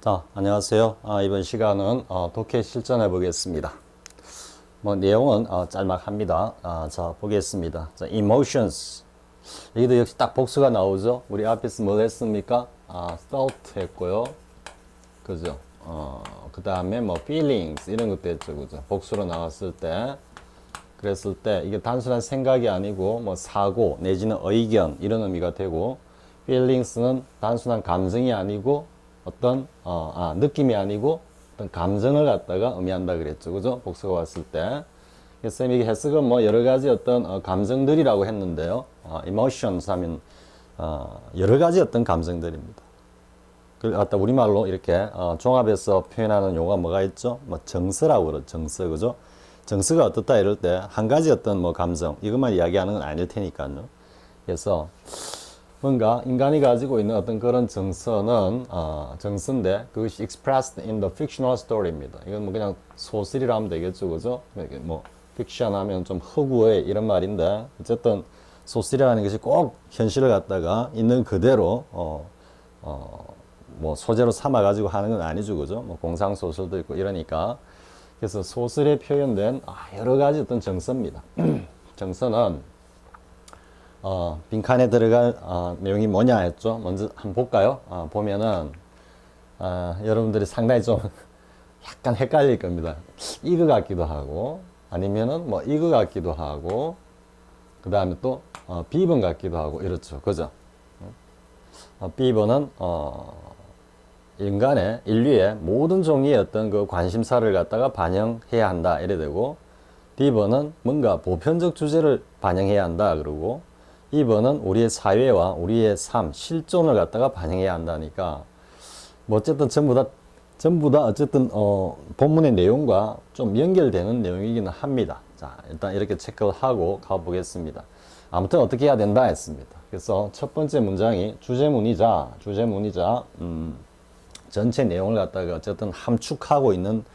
자, 안녕하세요. 이번 시간은 독해 실전해 보겠습니다. 내용은 짤막합니다. 자, 보겠습니다. 자, emotions. 여기도 역시 딱 복수가 나오죠. 우리 앞에서 뭘 했습니까? felt 했고요. 그죠? 그 다음에 feelings 이런 것도 했죠. 그죠? 복수로 나왔을 때. 그랬을 때 이게 단순한 생각이 아니고 사고 내지는 의견 이런 의미가 되고, feelings는 단순한 감정이 아니고 어떤 느낌이 아니고 어떤 감정을 갖다가 의미한다 그랬죠. 그죠? 복수가 왔을 때. 그래서 이게 해석은 여러 가지 어떤 감정들이라고 했는데요. emotions 하면 여러 가지 어떤 감정들입니다. 그걸 갖다 우리말로 이렇게 종합해서 표현하는 용어가 뭐가 있죠? 정서라고 그러죠. 정서. 그죠? 정서가 어떻다 이럴 때 한 가지 어떤 감정 이것만 이야기하는 건 아닐 테니까요. 그래서 뭔가 인간이 가지고 있는 어떤 그런 정서는 정서인데 그것이 expressed in the fictional story입니다. 이건 그냥 소설이라 하면 되겠죠. 그죠? 픽션 하면 좀 허구의 이런 말인데, 어쨌든 소설이라는 것이 꼭 현실을 갖다가 있는 그대로 소재로 삼아 가지고 하는 건 아니죠. 그죠? 공상 소설도 있고 이러니까. 그래서 소설에 표현된 여러 가지 어떤 정서입니다. 정서는 빈칸에 들어갈 내용이 뭐냐 했죠. 먼저 한번 볼까요? 보면은 여러분들이 상당히 좀 약간 헷갈릴 겁니다. 이거 같기도 하고 아니면은 이거 같기도 하고 그 다음에 또 비번 같기도 하고 이렇죠. 그죠? 비번은 인류의 모든 종류의 어떤 그 관심사를 갖다가 반영해야 한다 이래 되고, D번은 뭔가 보편적 주제를 반영해야 한다 그러고, 2번은 우리의 사회와 우리의 삶, 실존을 갖다가 반영해야 한다니까, 어쨌든 전부 다 어쨌든 본문의 내용과 좀 연결되는 내용이기는 합니다. 자, 일단 이렇게 체크를 하고 가보겠습니다. 아무튼 어떻게 해야 된다 했습니다. 그래서 첫 번째 문장이 주제문이자 전체 내용을 갖다가 어쨌든 함축하고 있는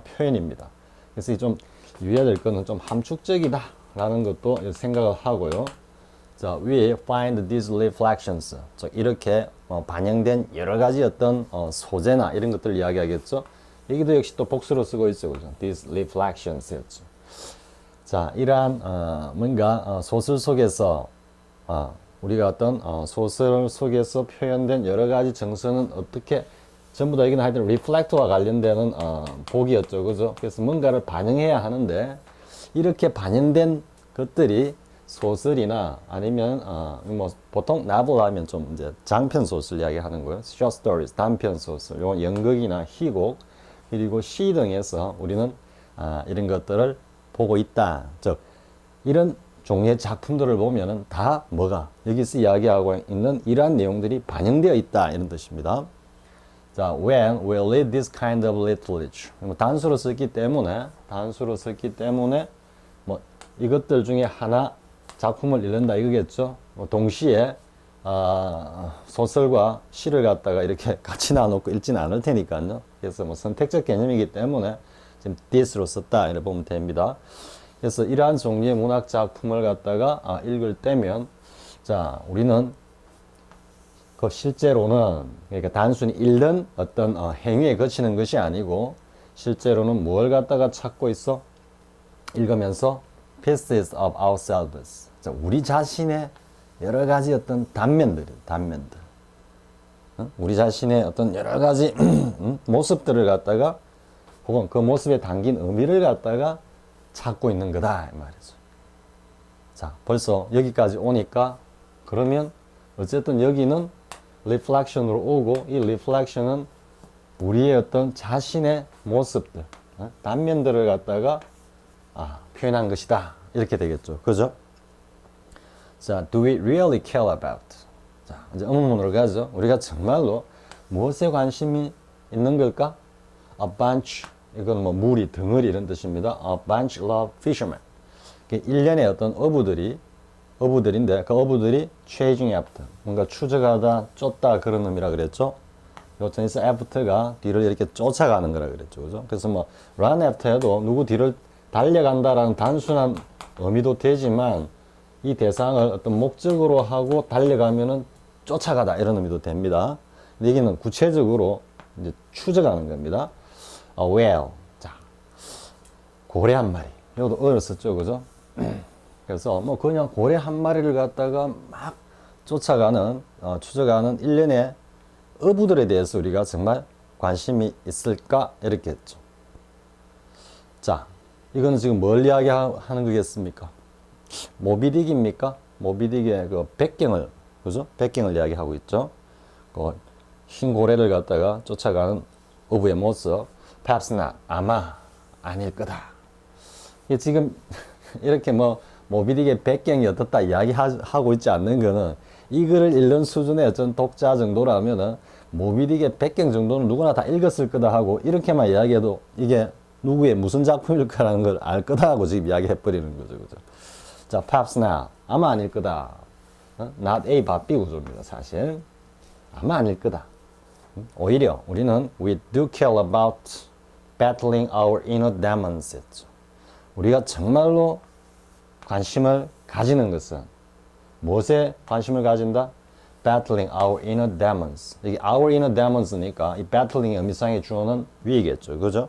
표현입니다. 그래서 좀 유의해야 될 거는 좀 함축적이다 라는 것도 생각을 하고요. 자, we find these reflections. 이렇게 반영된 여러 가지 어떤 소재나 이런 것들을 이야기하겠죠. 여기도 역시 또 복수로 쓰고 있죠. 그죠? these reflections 였죠. 자, 이러한 뭔가 소설 속에서 우리가 어떤 소설 속에서 표현된 여러 가지 정서는 어떻게 전부 다 여기는 하여튼 리플렉트와 관련되는 복이었죠. 그죠? 그래서 뭔가를 반영해야 하는데, 이렇게 반영된 것들이 소설이나 아니면 보통 나vel 하면 좀 이제 장편 소설 이야기하는 거예요. short stories, 단편 소설, 요건 연극이나 희곡, 그리고 시 등에서 우리는 이런 것들을 보고 있다. 즉 이런 종류의 작품들을 보면은 다 여기서 이야기하고 있는 이러한 내용들이 반영되어 있다 이런 뜻입니다. 자, when we read this kind of literature, 단수로 썼기 때문에 이것들 중에 하나 작품을 읽는다 이거겠죠. 동시에 소설과 시를 갖다가 이렇게 같이 나눠놓고 읽지는 않을 테니까요. 그래서 선택적 개념이기 때문에 지금 this로 썼다 이렇게 보면 됩니다. 그래서 이러한 종류의 문학 작품을 갖다가 읽을 때면, 자, 우리는 그 실제로는 그러니까 단순히 읽는 어떤 행위에 거치는 것이 아니고, 실제로는 무엇을 갖다가 찾고 있어? 읽으면서 pieces of ourselves. 자, 우리 자신의 여러 가지 어떤 단면들. 우리 자신의 어떤 여러 가지 모습들을 갖다가, 혹은 그 모습에 담긴 의미를 갖다가 찾고 있는 거다 이 말이죠. 자, 벌써 여기까지 오니까 그러면 어쨌든 여기는 리플렉션으로 오고, 이 리플렉션은 우리의 어떤 자신의 모습들, 단면들을 갖다가 표현한 것이다 이렇게 되겠죠. 그죠? 자, do we really care about? 자, 이제 의문문으로 가죠. 우리가 정말로 무엇에 관심이 있는 걸까? A bunch, 이건 무리, 덩어리 이런 뜻입니다. A bunch of fishermen. 일련의 어떤 어부들인데 그 어부들이 chasing after, 뭔가 추적하다, 쫓다 그런 의미라 그랬죠. 요청에서 after가 뒤를 이렇게 쫓아가는 거라 그랬죠. 그죠? 그래서 run after 해도 누구 뒤를 달려간다라는 단순한 의미도 되지만, 이 대상을 어떤 목적으로 하고 달려가면은 쫓아가다 이런 의미도 됩니다. 근데 여기는 구체적으로 이제 추적하는 겁니다. A whale. 자, 고래 한 마리. 이것도 어렸었죠, 그죠? 그래서 뭐 그냥 고래 한 마리를 갖다가 막 쫓아가는, 추적하는 일련의 어부들에 대해서 우리가 정말 관심이 있을까? 이렇게 했죠. 자, 이거는 지금 뭘 이야기하는 거겠습니까? 모비딕입니까? 모비딕의 그 백경을, 그죠? 백경을 이야기하고 있죠. 그 흰 고래를 갖다가 쫓아가는 어부의 모습. Perhaps not. 아마 아닐 거다. 이게 지금 이렇게 뭐 모비딕의 백경이 어떻다 이야기하고 있지 않는 거는 이 글을 읽는 수준의 어떤 독자 정도라면은 모비딕의 백경 정도는 누구나 다 읽었을 거다 하고 이렇게만 이야기해도 이게 누구의 무슨 작품일까라는 걸 알 거다 하고 지금 이야기해버리는 거죠. 그죠? 자, perhaps not. 아마 아닐 거다. not A, but B 구조입니다, 사실. 아마 아닐 거다. 오히려 우리는 we do care about battling our inner demons 했죠. 우리가 정말로 관심을 가지는 것은 무엇에 관심을 가진다? battling our inner demons. 여기 our inner demons니까 이 battling의 의미상의 주어는 위이겠죠. 그죠?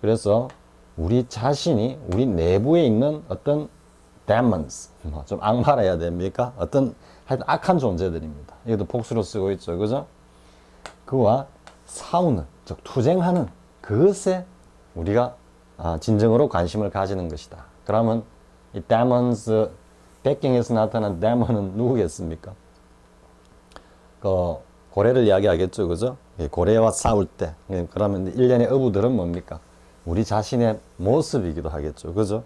그래서 우리 자신이 우리 내부에 있는 어떤 demons, 좀 악마라 해야 됩니까? 어떤 하여튼 악한 존재들입니다. 이것도 복수로 쓰고 있죠. 그죠? 그와 싸우는, 즉 투쟁하는 그것에 우리가 진정으로 관심을 가지는 것이다. 그러면 이 demons, 백경에서 나타난 demon은 누구겠습니까? 그 고래를 이야기하겠죠. 그죠? 고래와 싸울 때. 그러면 일련의 어부들은 뭡니까? 우리 자신의 모습이기도 하겠죠. 그죠?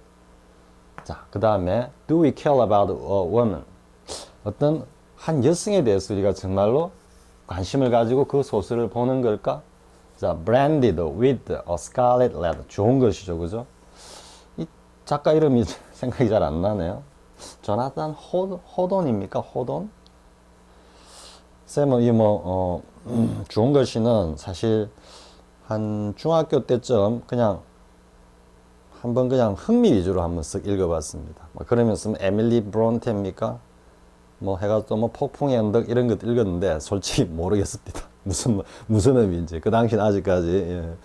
자, 그 다음에 do we care about a woman? 어떤 한 여성에 대해서 우리가 정말로 관심을 가지고 그 소설을 보는 걸까? 자, branded with a scarlet letter. 좋은 것이죠. 그죠? 이 작가 이름이 생각이 잘 안 나네요. 조나단 호돈입니까? 호돈? 쌤은 좋은 것이는 사실 한 중학교 때쯤 그냥 한번 그냥 흥미 위주로 한번 쓱 읽어봤습니다. 그러면서 에밀리 브론테입니까? 뭐 해가지고 또 뭐 폭풍의 언덕 이런 것도 읽었는데 솔직히 모르겠습니다. 무슨 의미인지. 그 당시는 아직까지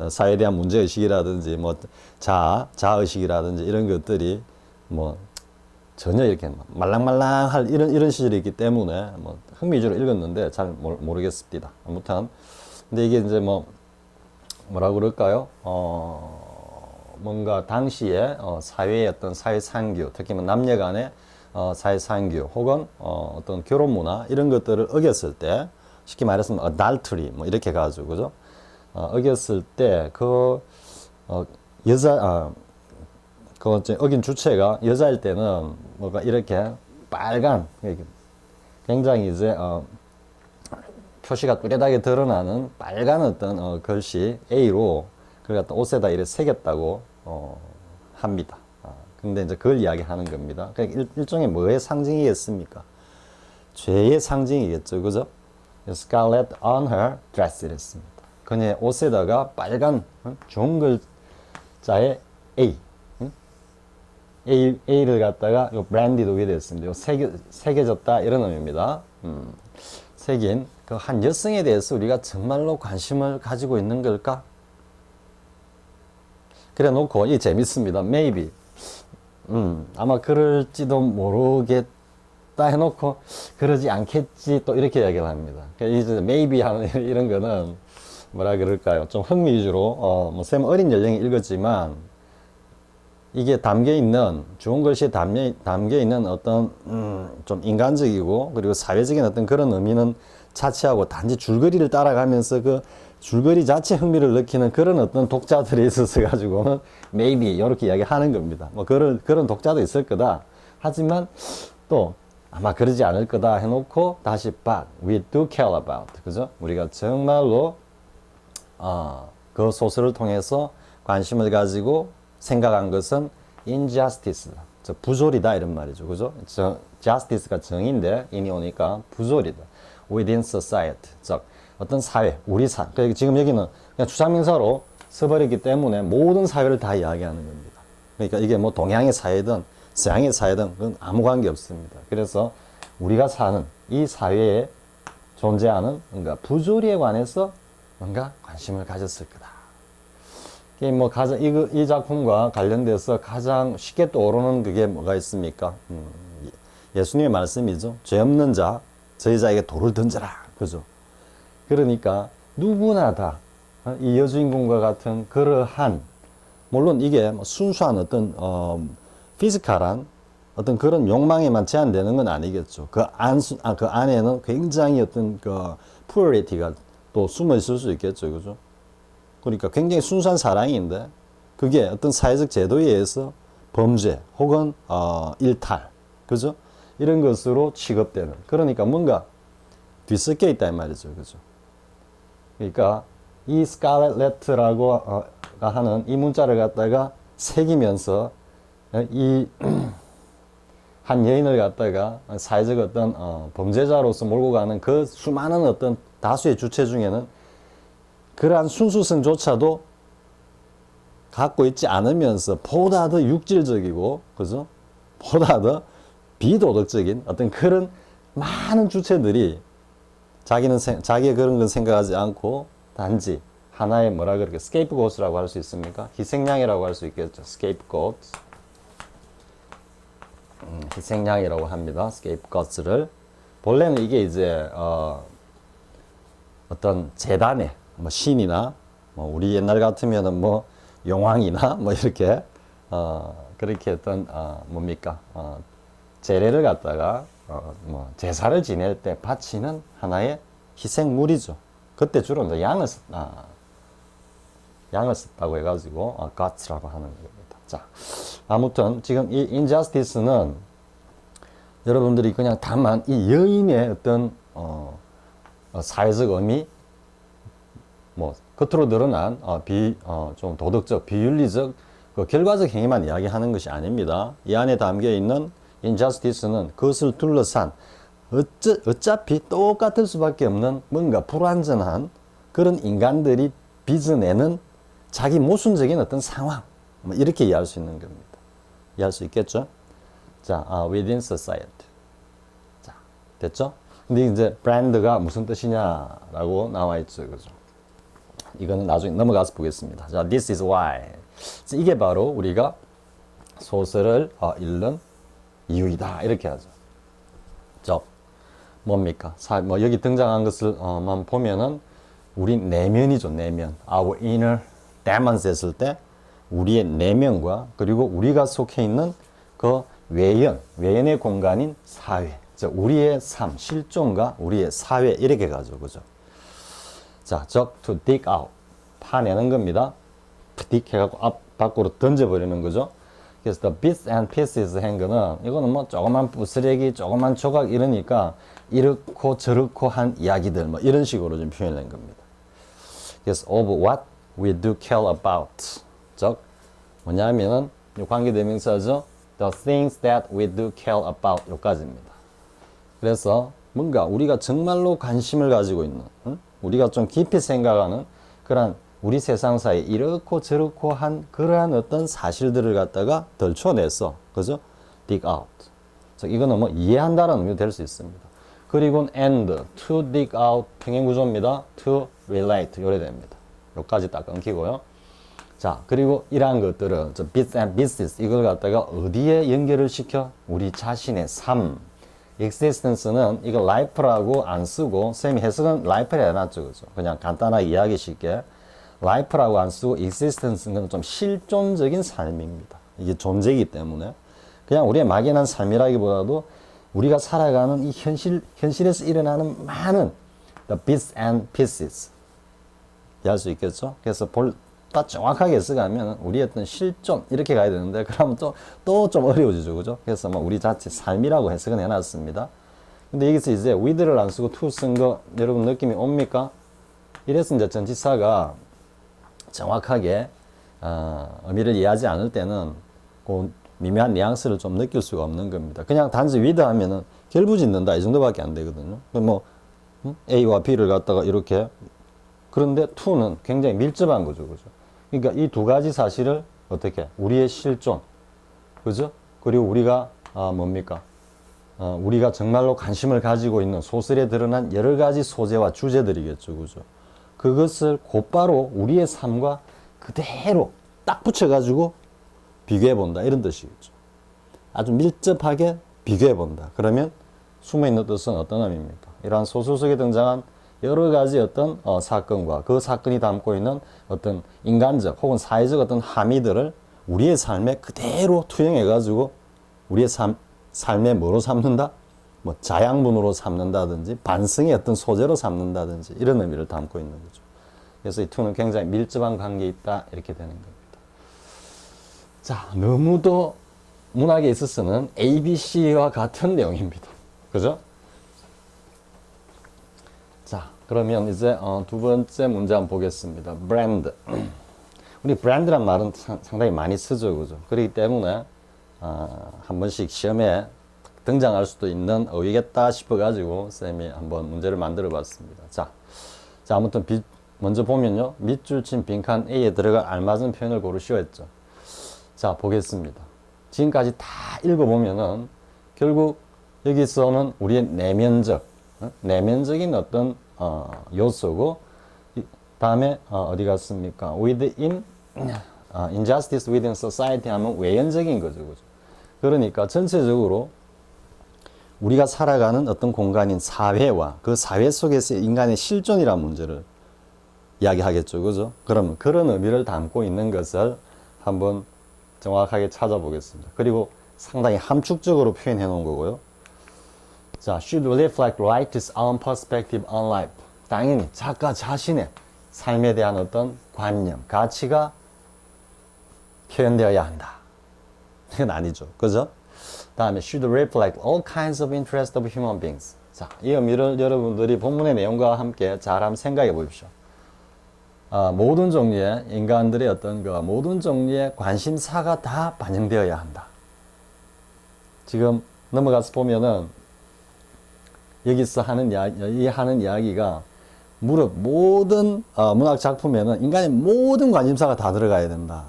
사회에 대한 문제의식이라든지 뭐 자의식이라든지 이런 것들이 뭐 전혀 이렇게 말랑말랑할 이런 시절이 있기 때문에 뭐 흥미주로 읽었는데 잘 모르겠습니다. 아무튼 근데 이게 이제 뭐라 그럴까요? 뭔가 당시에 사회의 어떤 사회상규, 특히 뭐 남녀간의 사회상규 혹은 어떤 결혼 문화 이런 것들을 어겼을 때 쉽게 말해서 adultery 뭐 이렇게 가지고 그죠? 어겼을 때 그 여자 그 어긴 주체가 여자일 때는 뭔가 이렇게 빨간 굉장히 이제 표시가 뚜렷하게 드러나는 빨간 어떤 글씨 A로 그걸 갖다 옷에다 이렇게 새겼다고 합니다. 근데 이제 그걸 이야기하는 겁니다. 그러니까 일종의 뭐의 상징이겠습니까? 죄의 상징이겠죠, 그죠? Scarlet on her dress 이랬습니다. 그녀의 옷에다가 빨간 좋은 글자의 A, A를 갖다가 요 branded with 했습니다. 요 새겨졌다 이런 의미입니다. 새긴 그 한 여성에 대해서 우리가 정말로 관심을 가지고 있는 걸까? 그래 놓고 이 재밌습니다. Maybe. 아마 그럴지도 모르겠다 해놓고 그러지 않겠지 또 이렇게 이야기를 합니다. 이제 maybe 하는 이런 거는 뭐라 그럴까요? 좀 흥미 위주로 쌤 어린 연령이 읽었지만 이게 담겨있는 좋은 글씨에 담겨있는 어떤 좀 인간적이고 그리고 사회적인 어떤 그런 의미는 자체하고 단지 줄거리를 따라가면서 그 줄거리 자체 흥미를 느끼는 그런 어떤 독자들이 있어서 가지고는 maybe 이렇게 이야기하는 겁니다. 뭐 그런 독자도 있을 거다. 하지만 또 아마 그러지 않을 거다 해놓고 다시 but we do care about 그죠? 우리가 정말로 그 소설을 통해서 관심을 가지고 생각한 것은 injustice다. 부조리다 이런 말이죠. 그죠? justice가 정의인데 인이 오니까 부조리다. within society. 즉 어떤 사회, 우리 그러니까 지금 여기는 그냥 추상명사로 써버렸기 때문에 모든 사회를 다 이야기하는 겁니다. 그러니까 이게 뭐 동양의 사회든 서양의 사회든 그건 아무 관계 없습니다. 그래서 우리가 사는 이 사회에 존재하는 뭔가 부조리에 관해서 뭔가 관심을 가졌을 거다. 이게 뭐 가장 이 작품과 관련돼서 가장 쉽게 떠오르는 그게 뭐가 있습니까? 예수님의 말씀이죠. 죄 없는 자, 저희 자에게 돌을 던져라. 그죠? 그러니까 누구나 다 이 여주인공과 같은 그러한, 물론 이게 순수한 어떤 피지컬한 어떤 그런 욕망에만 제한되는 건 아니겠죠. 그 안에는 굉장히 어떤 그 푸어리티가 또 숨어 있을 수 있겠죠. 그죠? 그러니까 굉장히 순수한 사랑인데 그게 어떤 사회적 제도에 의해서 범죄 혹은 일탈, 그죠? 이런 것으로 취급되는, 그러니까 뭔가 뒤섞여 있다 이 말이죠. 그죠? 그러니까 이 스칼렛 레터라고 하는 이 문자를 갖다가 새기면서 이 한 여인을 갖다가 사회적 어떤 범죄자로서 몰고 가는 그 수많은 어떤 다수의 주체 중에는 그러한 순수성조차도 갖고 있지 않으면서 보다 더 육질적이고, 그죠? 보다 더 비도덕적인 어떤 그런 많은 주체들이 자기의 그런 걸 생각하지 않고 단지 하나의 뭐라 그럴까, 스케이프고트라고 할 수 있습니까? 희생양이라고 할 수 있겠죠. 스케이프고트. 희생양이라고 합니다. 스케이프고트를. 본래는 이게 이제 어떤 재단에 뭐 신이나 뭐 우리 옛날 같으면은 뭐 용왕이나 뭐 이렇게 그렇게 어떤 뭡니까 제례를 갖다가 뭐 제사를 지낼 때 바치는 하나의 희생물이죠. 그때 주로 이제 양을 썼다고 해가지고 got라고 하는 겁니다. 자, 아무튼 지금 이 injustice는 여러분들이 그냥 다만 이 여인의 어떤 사회적 의미, 뭐 겉으로 드러난 좀 도덕적, 비윤리적 그 결과적 행위만 이야기하는 것이 아닙니다. 이 안에 담겨 있는 injustice는 그것을 둘러싼 어차피 똑같을 수밖에 없는 뭔가 불완전한 그런 인간들이 빚어내는 자기 모순적인 어떤 상황, 뭐 이렇게 이해할 수 있는 겁니다. 이해할 수 있겠죠? 자, within society. 자, 됐죠? 근데 이제 brand가 무슨 뜻이냐라고 나와 있죠, 그죠? 이거는 나중에 넘어가서 보겠습니다. 자, this is why. 이게 바로 우리가 소설을 읽는 이유이다. 이렇게 하죠. 저 뭡니까? 뭐 여기 등장한 것을만 보면은 우리 내면이죠, 내면. Our inner demons 했을 때 우리의 내면과 그리고 우리가 속해 있는 그 외연의 공간인 사회. 즉 우리의 삶, 실존과 우리의 사회 이렇게 가죠, 그죠? 자, 즉 to dig out, 파내는 겁니다. dig 해갖고 밖으로 던져버리는 거죠. 그래서 the bits and pieces 한 거는 이거는 뭐 조그만 부스레기, 조그만 조각 이러니까 이렇고 저렇고 한 이야기들 뭐 이런 식으로 좀 표현한 겁니다. 그래서 of what we do care about, 즉 뭐냐면은 관계대명사죠. the things that we do care about 요까지입니다. 그래서 뭔가 우리가 정말로 관심을 가지고 있는, 우리가 좀 깊이 생각하는 그런 우리 세상사에 이렇고 저렇고 한 그러한 어떤 사실들을 갖다가 덜쳐내서, 그죠? dig out. 이거는 뭐 이해한다는 의미도 될 수 있습니다. 그리고 and, to dig out 평행구조입니다. to relate 요래 됩니다. 요까지 딱 끊기고요. 자, 그리고 이러한 것들은 bits and pieces 이걸 갖다가 어디에 연결을 시켜? 우리 자신의 삶. existence는 이거 life라고 안 쓰고 쌤이 해석은 life를 해놨죠, 그죠? 그냥 간단하게 이해하기 쉽게 life라고 안 쓰고 existence는 좀 실존적인 삶입니다. 이게 존재이기 때문에 그냥 우리의 막연한 삶이라기보다도 우리가 살아가는 이 현실에서 일어나는 많은 the bits and pieces 이해할 수 있겠죠? 그래서 딱 정확하게 해석하면 우리의 어떤 실존 이렇게 가야 되는데 그러면 또 좀 어려워지죠, 그죠? 그래서 뭐 우리 자체 삶이라고 해석은 해놨습니다. 근데 여기서 이제 with를 안 쓰고 to 쓴 거 여러분 느낌이 옵니까? 이래서 이제 전치사가 정확하게 의미를 이해하지 않을 때는 그 미묘한 뉘앙스를 좀 느낄 수가 없는 겁니다. 그냥 단지 with 하면은 결부짓는다 이 정도밖에 안 되거든요. 뭐 A와 B를 갖다가 이렇게, 그런데 to는 굉장히 밀접한 거죠, 그죠? 그러니까 이 두 가지 사실을 어떻게 우리의 실존, 그죠? 그리고 우리가 뭡니까? 우리가 정말로 관심을 가지고 있는 소설에 드러난 여러 가지 소재와 주제들이겠죠. 그죠? 그것을 곧바로 우리의 삶과 그대로 딱 붙여가지고 비교해본다. 이런 뜻이겠죠. 아주 밀접하게 비교해본다. 그러면 숨어있는 뜻은 어떤 의미입니까? 이러한 소설 속에 등장한 여러 가지 어떤 사건과 그 사건이 담고 있는 어떤 인간적 혹은 사회적 어떤 함의들을 우리의 삶에 그대로 투영해가지고 우리의 삶에 뭐로 삼는다? 뭐 자양분으로 삼는다든지 반성의 어떤 소재로 삼는다든지 이런 의미를 담고 있는 거죠. 그래서 이 투는 굉장히 밀접한 관계에 있다 이렇게 되는 겁니다. 자, 너무도 문학에 있어서는 ABC와 같은 내용입니다. 그죠? 자, 그러면 이제 두 번째 문제 한번 보겠습니다. 브랜드. 우리 브랜드란 말은 상당히 많이 쓰죠. 그죠? 그렇기 때문에 한 번씩 시험에 등장할 수도 있는 어휘겠다 싶어가지고 쌤이 한번 문제를 만들어 봤습니다. 자, 아무튼 먼저 보면요. 밑줄 친 빈칸 A에 들어갈 알맞은 표현을 고르시오 했죠. 자, 보겠습니다. 지금까지 다 읽어보면은 결국 여기서는 우리의 내면적인 어떤 요소고, 다음에 어디 갔습니까? within injustice within society 하면 외연적인 거죠. 그죠? 그러니까 전체적으로 우리가 살아가는 어떤 공간인 사회와 그 사회 속에서 인간의 실존이라는 문제를 이야기하겠죠. 그죠? 그러면 그런 의미를 담고 있는 것을 한번 정확하게 찾아보겠습니다. 그리고 상당히 함축적으로 표현해 놓은 거고요. 자, should reflect writer's own perspective on life. 당연히 작가 자신의 삶에 대한 어떤 관념, 가치가 표현되어야 한다. 이건 아니죠. 그죠? 다음에 should reflect all kinds of interest of human beings. 자, 이 의미를 여러분들이 본문의 내용과 함께 잘 한번 생각해 보십시오. 모든 종류의 인간들의 어떤 모든 종류의 관심사가 다 반영되어야 한다. 지금 넘어가서 보면은 여기서 하는 이야기가 무릇 모든 문학 작품에는 인간의 모든 관심사가 다 들어가야 된다.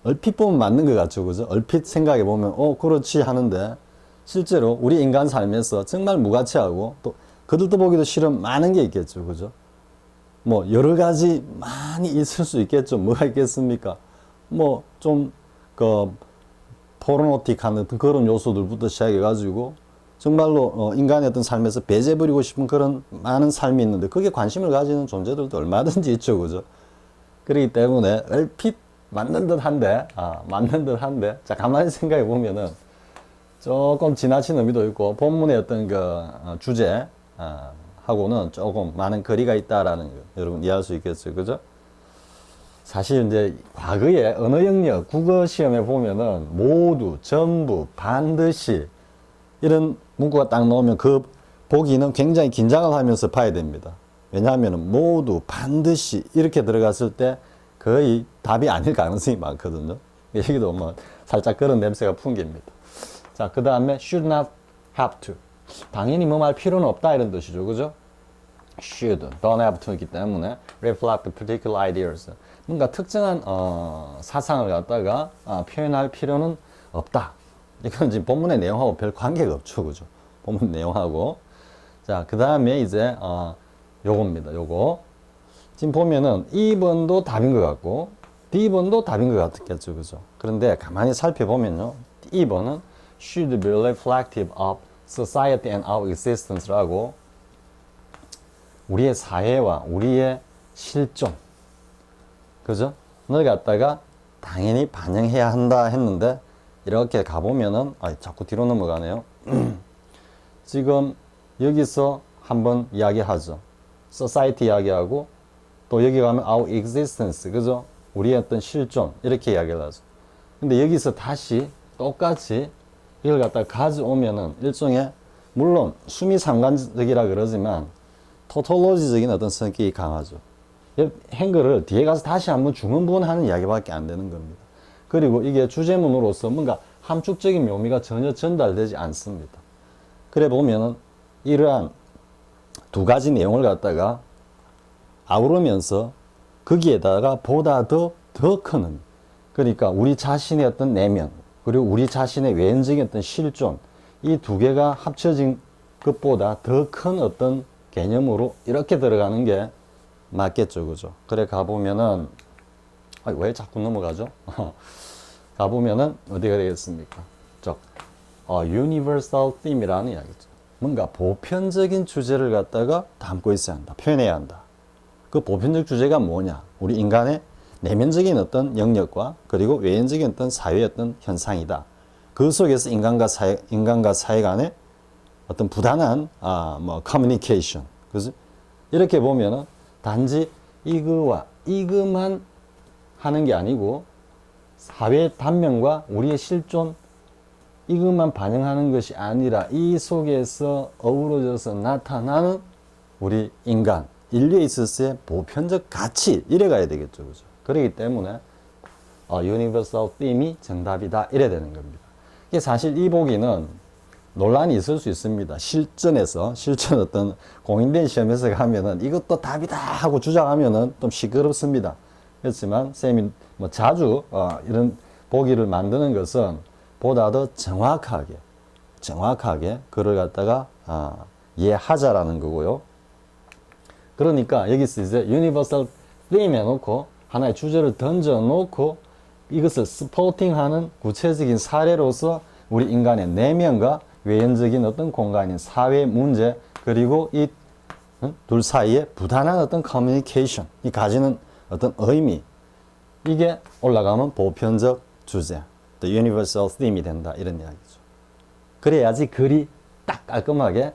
얼핏 보면 맞는 것 같죠. 그죠? 얼핏 생각해 보면 그렇지 하는데 실제로 우리 인간 삶에서 정말 무가치하고 또 그들도 보기도 싫은 많은 게 있겠죠. 그죠? 뭐 여러 가지 많이 있을 수 있겠죠. 뭐가 있겠습니까? 뭐 좀 포르노틱한 어떤 그런 요소들부터 시작해 가지고 정말로 인간의 어떤 삶에서 배제버리고 싶은 그런 많은 삶이 있는데 그게 관심을 가지는 존재들도 얼마든지 있죠. 그죠? 그렇기 때문에 얼핏 맞는 듯 한데 자, 가만히 생각해 보면은 조금 지나친 의미도 있고 본문의 어떤 주제 하고는 조금 많은 거리가 있다라는 거 여러분 이해할 수 있겠어요. 그죠? 사실 이제 과거에 언어 영역 국어 시험에 보면은 모두, 전부, 반드시 이런 문구가 딱 나오면 그 보기는 굉장히 긴장을 하면서 봐야 됩니다. 왜냐하면 모두, 반드시 이렇게 들어갔을 때 거의 답이 아닐 가능성이 많거든요. 여기도 뭐 살짝 그런 냄새가 풍깁니다. 자, 그 다음에 should not have to. 당연히 뭐 말 필요는 없다 이런 뜻이죠. 그죠? should, don't have to이기 때문에 reflect particular ideas. 뭔가 특정한 사상을 갖다가 표현할 필요는 없다. 이건 지금 본문의 내용하고 별 관계가 없죠. 그죠? 본문 내용하고. 자, 그 다음에 이제 요겁니다. 요거. 지금 보면은 2번도 답인 것 같고 D번도 답인 것 같겠죠. 그죠? 그런데 가만히 살펴보면요. 2번은 should be reflective of society and our existence라고 우리의 사회와 우리의 실존, 그죠? 를 갖다가 당연히 반영해야 한다 했는데 이렇게 가보면은 자꾸 뒤로 넘어가네요. 지금 여기서 한번 이야기하죠. society 이야기하고 또 여기 가면 our existence, 그죠? 우리의 어떤 실존 이렇게 이야기를 하죠. 근데 여기서 다시 똑같이 이걸 갖다가 가져오면은 일종의 물론 수미상관적이라 그러지만 토톨로지적인 어떤 성격이 강하죠. 행거를 뒤에 가서 다시 한번 중언부언하는 이야기밖에 안 되는 겁니다. 그리고 이게 주제문으로서 뭔가 함축적인 묘미가 전혀 전달되지 않습니다. 그래 보면은 이러한 두 가지 내용을 갖다가 아우르면서 거기에다가 보다 더 큰 그러니까 우리 자신의 어떤 내면 그리고 우리 자신의 외연적인 어떤 실존 이 두 개가 합쳐진 것보다 더 큰 어떤 개념으로 이렇게 들어가는 게 맞겠죠. 그죠? 그래 가보면은, 왜 자꾸 넘어가죠? 가보면은, 어디가 되겠습니까? universal theme이라는 이야기죠. 뭔가 보편적인 주제를 갖다가 담고 있어야 한다. 표현해야 한다. 그 보편적 주제가 뭐냐? 우리 인간의 내면적인 어떤 영역과 그리고 외연적인 어떤 사회의 어떤 현상이다. 그 속에서 인간과 사회 간의 어떤 부단한, 커뮤니케이션. 그죠? 이렇게 보면은 단지 이거만 하는 게 아니고 사회 단면과 우리의 실존 이것만 반영하는 것이 아니라 이 속에서 어우러져서 나타나는 우리 인간, 인류에 있어서의 보편적 가치 이래 가야 되겠죠. 그죠? 그렇기 때문에 universal theme이 정답이다 이래 되는 겁니다. 이게 사실 이 보기는 논란이 있을 수 있습니다. 실전 어떤 공인된 시험에서 가면은 이것도 답이다 하고 주장하면은 좀 시끄럽습니다. 그렇지만 쌤이 자주 이런 보기를 만드는 것은 보다 더 정확하게 그를 갖다가 이해하자라는 거고요. 그러니까 여기서 이제 universal theme 해놓고 하나의 주제를 던져놓고 이것을 스포팅하는 구체적인 사례로서 우리 인간의 내면과 외연적인 어떤 공간인 사회 문제 그리고 이 둘 사이에 부단한 어떤 커뮤니케이션이 가지는 어떤 의미 이게 올라가면 보편적 주제 The universal theme이 된다 이런 이야기죠. 그래야지 글이 딱 깔끔하게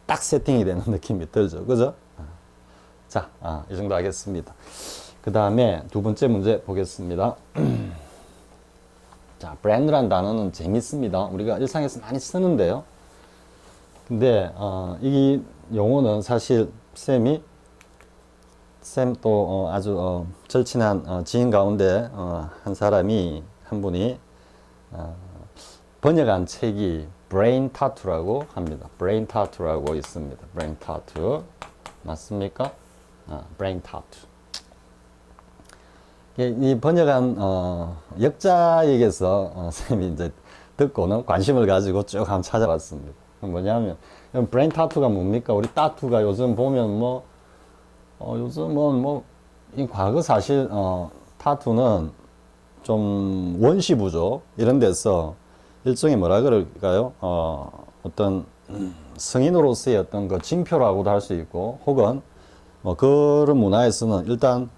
딱 세팅이 되는 느낌이 들죠. 그죠? 자, 이 정도 하겠습니다. 그 다음에 두 번째 문제 보겠습니다. 자, 브랜드란 단어는 재밌습니다. 우리가 일상에서 많이 쓰는데요. 근데 이 용어는 사실 쌤 또 아주 절친한 지인 가운데 한 분이 번역한 책이 브레인 타투라고 합니다. 브레인 타투라고 있습니다. 브레인 타투 맞습니까? 브레인 타투. 이 번역한 역자에게서 쌤이 이제 듣고는 관심을 가지고 쭉 한번 찾아봤습니다. 뭐냐면 브레인 타투가 뭡니까? 우리 타투가 요즘 보면 요즘은 이 과거 사실 타투는 좀 원시부족 이런 데서 일종의 뭐라 그럴까요? 어떤 성인으로서의 어떤 그 징표라고도 할 수 있고 혹은 그런 문화에서는 일단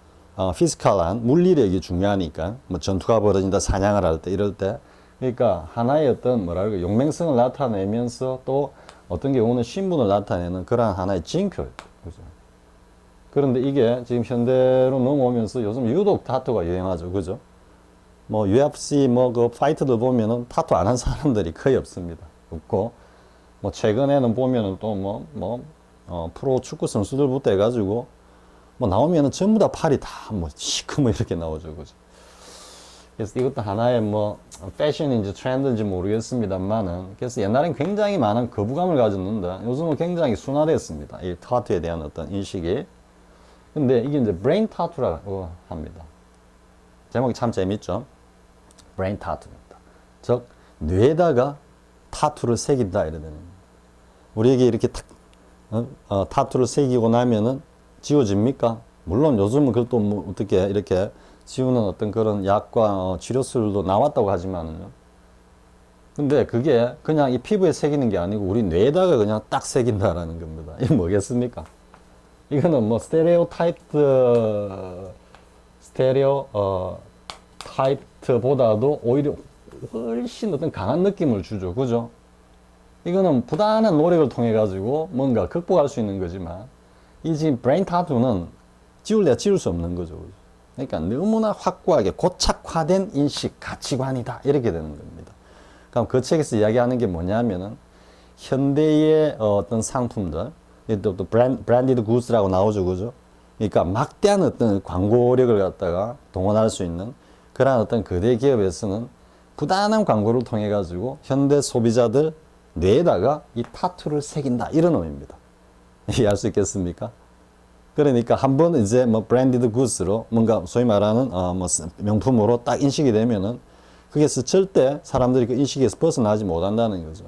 피지컬한 물리력이 중요하니까 전투가 벌어진다 사냥을 할 때 이럴 때 그러니까 하나의 어떤 뭐랄까 용맹성을 나타내면서 또 어떤 경우는 신분을 나타내는 그러한 하나의 징표예요. 그죠? 그런데 이게 지금 현대로 넘어오면서 요즘 유독 타투가 유행하죠. 그죠? UFC 그 파이터들 보면은 타투 안 한 사람들이 거의 없습니다. 없고 최근에는 보면은 또 프로 축구 선수들부터 해가지고 나오면은 전부 다 팔이 다 시커먼 이렇게 나오죠. 그죠? 그래서 이것도 하나의 패션인지 트렌드인지 모르겠습니다만은 그래서 옛날엔 굉장히 많은 거부감을 가졌는데 요즘은 굉장히 순화됐습니다. 이 타투에 대한 어떤 인식이. 근데 이게 이제 브레인 타투라고 합니다. 제목이 참 재밌죠? 브레인 타투입니다. 즉 뇌에다가 타투를 새긴다 이러는 우리에게 이렇게 타투를 새기고 나면은 지워집니까? 물론 요즘은 그것도 어떻게 이렇게 지우는 어떤 그런 약과 치료술도 나왔다고 하지만은요. 근데 그게 그냥 이 피부에 새기는 게 아니고 우리 뇌에다가 그냥 딱 새긴다라는 겁니다. 이게 뭐겠습니까? 이거는 스테레오타입트보다도 오히려 훨씬 어떤 강한 느낌을 주죠. 그죠? 이거는 부단한 노력을 통해 가지고 뭔가 극복할 수 있는 거지만 이 지금 브레인 타투는 지울래야 지울 수 없는 거죠. 그러니까 너무나 확고하게 고착화된 인식, 가치관이다. 이렇게 되는 겁니다. 그럼 그 책에서 이야기하는 게 뭐냐면은 현대의 어떤 상품들, 또 브랜디드 굿즈라고 나오죠. 그죠? 그러니까 막대한 어떤 광고력을 갖다가 동원할 수 있는 그러한 어떤 거대 기업에서는 부단한 광고를 통해 가지고 현대 소비자들 뇌에다가 이 타투를 새긴다. 이런 의미입니다. 이해할 수 있겠습니까? 그러니까 한번 이제 브랜디드 굿즈로 뭔가 소위 말하는 명품으로 딱 인식이 되면은 그게서 절대 사람들이 그 인식에서 벗어나지 못한다는 거죠.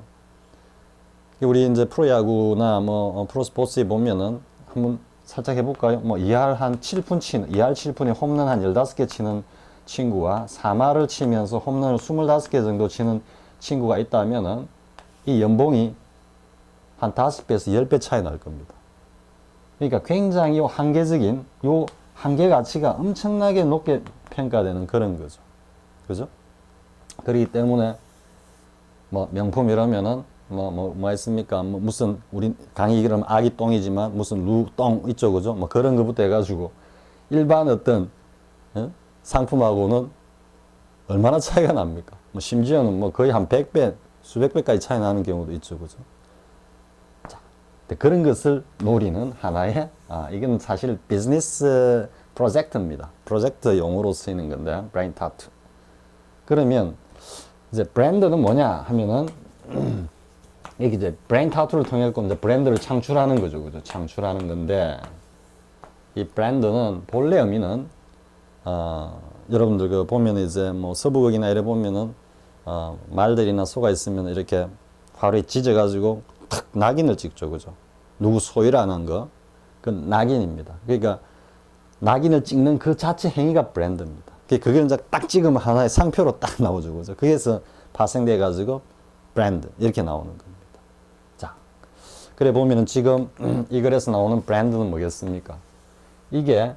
우리 이제 프로야구나 뭐 프로스포츠에 보면은 한번 살짝 해볼까요? 뭐 2할 한 7푼 치는 2할 7푼에 홈런 한 15개 치는 친구와 3할을 치면서 홈런을 25개 정도 치는 친구가 있다면은 이 연봉이 한 5배에서 10배 차이 날 겁니다. 그러니까 굉장히 한계적인 요 한계 가치가 엄청나게 높게 평가되는 그런 거죠. 그죠? 그렇기 때문에 뭐 명품이라면은 뭐 했습니까? 뭐 무슨 우리 강의 그러면 아기 똥이지만 무슨 루똥 있죠, 그죠? 뭐 그런 것부터 해가지고 일반 어떤 상품하고는 얼마나 차이가 납니까? 뭐 심지어는 뭐 거의 한 100배, 수백 배까지 차이 나는 경우도 있죠, 그죠? 자, 그런 것을 노리는 하나의 이건 사실 비즈니스 프로젝트입니다. 프로젝트 용어로 쓰이는 건데 브레인 타투. 그러면 이제 브랜드는 뭐냐 하면은 이게 이제 브레인 타투를 통해 이제 브랜드를 창출하는 거죠, 그죠? 창출하는 건데 이 브랜드는 본래 의미는 여러분들 그 보면 이제 뭐 서부극이나 이래 보면은 말들이나 소가 있으면 이렇게 화로에 찢어가지고 탁 낙인을 찍죠, 그죠? 누구 소유라는 거, 그 낙인입니다. 그러니까 낙인을 찍는 그 자체 행위가 브랜드입니다. 그게 이제 딱 찍으면 하나의 상표로 딱 나오죠, 그죠? 그래서 파생돼 가지고 브랜드 이렇게 나오는 겁니다. 자, 그래 보면은 지금 이 글에서 나오는 브랜드는 뭐겠습니까? 이게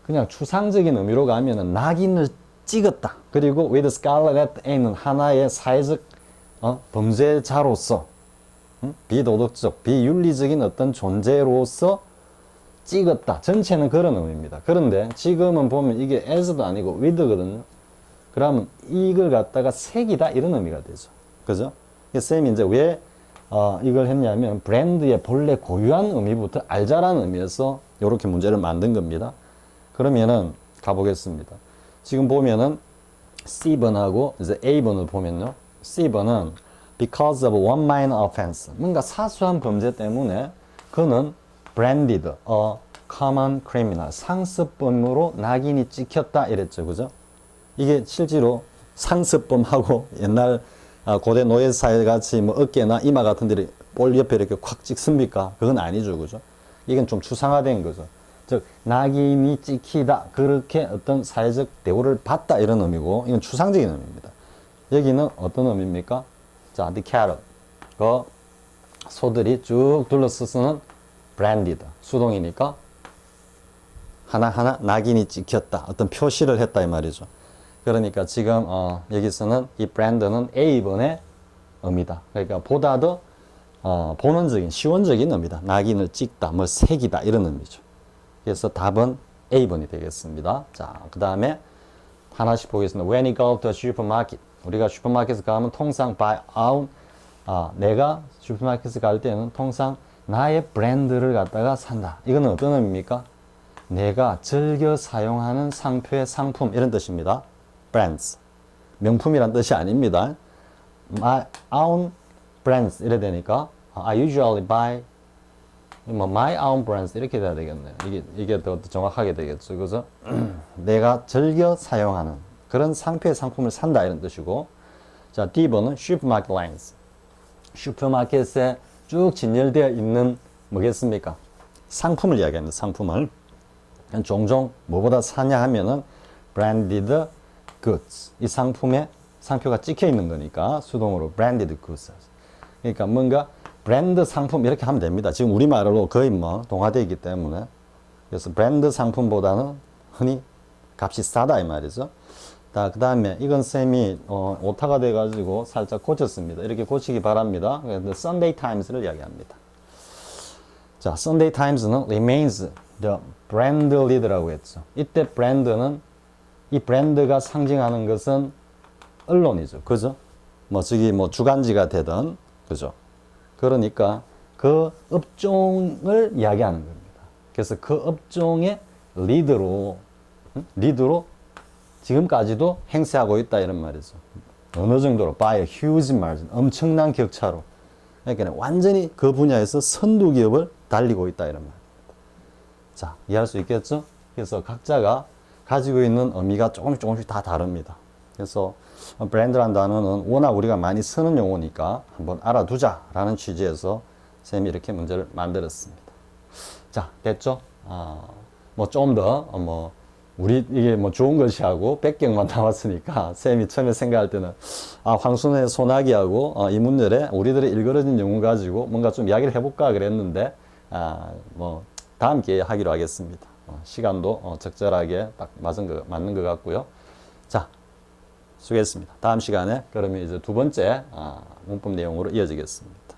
그냥 추상적인 의미로 가면은 낙인을 찍었다. 그리고 with scarlet at A는 하나의 사회적 범죄자로서 비도덕적, 비윤리적인 어떤 존재로서 찍었다. 전체는 그런 의미입니다. 그런데 지금은 보면 이게 as도 아니고 with거든요. 그러면 이걸 갖다가 색이다 이런 의미가 되죠. 그죠? 쌤이 이제 왜 이걸 했냐면 브랜드의 본래 고유한 의미부터 알자라는 의미에서 이렇게 문제를 만든 겁니다. 그러면은 가보겠습니다. 지금 보면은 C번하고 이제 A번을 보면요. C번은 because of one minor offense. 뭔가 사소한 범죄 때문에 그는 branded a common criminal. 상습범으로 낙인이 찍혔다 이랬죠. 그죠? 이게 실제로 상습범하고 옛날 고대 노예사회 같이 뭐 어깨나 이마 같은 데를 볼 옆에 이렇게 콱 찍습니까? 그건 아니죠. 그죠? 이건 좀 추상화된 거죠. 즉, 낙인이 찍히다. 그렇게 어떤 사회적 대우를 받다. 이런 의미고, 이건 추상적인 의미입니다. 여기는 어떤 의미입니까? 자, the cattle. 그 소들이 쭉 둘러서서는 branded. 수동이니까 하나하나 낙인이 찍혔다. 어떤 표시를 했다. 이 말이죠. 그러니까 지금 여기서는 이 브랜드는 A번의 의미다. 그러니까 보다 더 본원적인, 시원적인 의미다. 낙인을 찍다, 뭐 색이다 이런 의미죠. 그래서 답은 A번이 되겠습니다. 자, 그 다음에 하나씩 보겠습니다. When you go to a supermarket. 우리가 슈퍼마켓에 가면 통상 buy out. 내가 슈퍼마켓에 갈 때는 통상 나의 브랜드를 갖다가 산다. 이거는 어떤 의미입니까? 내가 즐겨 사용하는 상표의 상품 이런 뜻입니다. brands. 명품이란 뜻이 아닙니다. My own brands 이래 되니까 I usually buy my own brands 이렇게 돼야 되겠네요. 이게 더 정확하게 되겠죠. 그죠? 내가 즐겨 사용하는 그런 상표의 상품을 산다 이런 뜻이고. 자, D번은 슈퍼마켓 라인스. 슈퍼마켓에 쭉 진열되어 있는 뭐겠습니까? 상품을 이야기합니다. 상품을. 종종 뭐보다 사냐 하면은 branded goods. 이 상품에 상표가 찍혀 있는 거니까 수동으로 branded goods. 그러니까 뭔가 브랜드 상품 이렇게 하면 됩니다. 지금 우리말로 거의 뭐 동화되기 때문에. 그래서 브랜드 상품보다는 흔히 값이 싸다 이 말이죠. 자, 그 다음에 이건 쌤이 오타가 돼가지고 살짝 고쳤습니다. 이렇게 고치기 바랍니다. 그래서 Sunday Times를 이야기합니다. 자, Sunday Times는 remains the brand leader라고 했죠. 이때 브랜드는 이 브랜드가 상징하는 것은 언론이죠. 그죠? 뭐 저기 뭐 주간지가 되든 그죠? 그러니까 그 업종을 이야기하는 겁니다. 그래서 그 업종의 리더로 지금까지도 행세하고 있다 이런 말이죠. 어느 정도로 by a huge margin 엄청난 격차로. 그러니까 완전히 그 분야에서 선두 기업을 달리고 있다 이런 말입니다. 자, 이해할 수 있겠죠? 그래서 각자가 가지고 있는 의미가 조금씩 다 다릅니다. 그래서 브랜드란 단어는 워낙 우리가 많이 쓰는 용어니까 한번 알아두자라는 취지에서 쌤이 이렇게 문제를 만들었습니다. 자, 됐죠? 뭐 좀 더, 우리 이게 뭐 좋은 것이 하고 100개만 나왔으니까 쌤이 처음에 생각할 때는 황순의 소나기하고 이문열의 우리들의 일그러진 영혼 가지고 뭔가 좀 이야기를 해볼까 그랬는데 뭐 다음 기회에 하기로 하겠습니다. 시간도 적절하게 딱 맞는 것 같고요. 자, 수고했습니다. 다음 시간에 그러면 이제 두 번째 문법 내용으로 이어지겠습니다.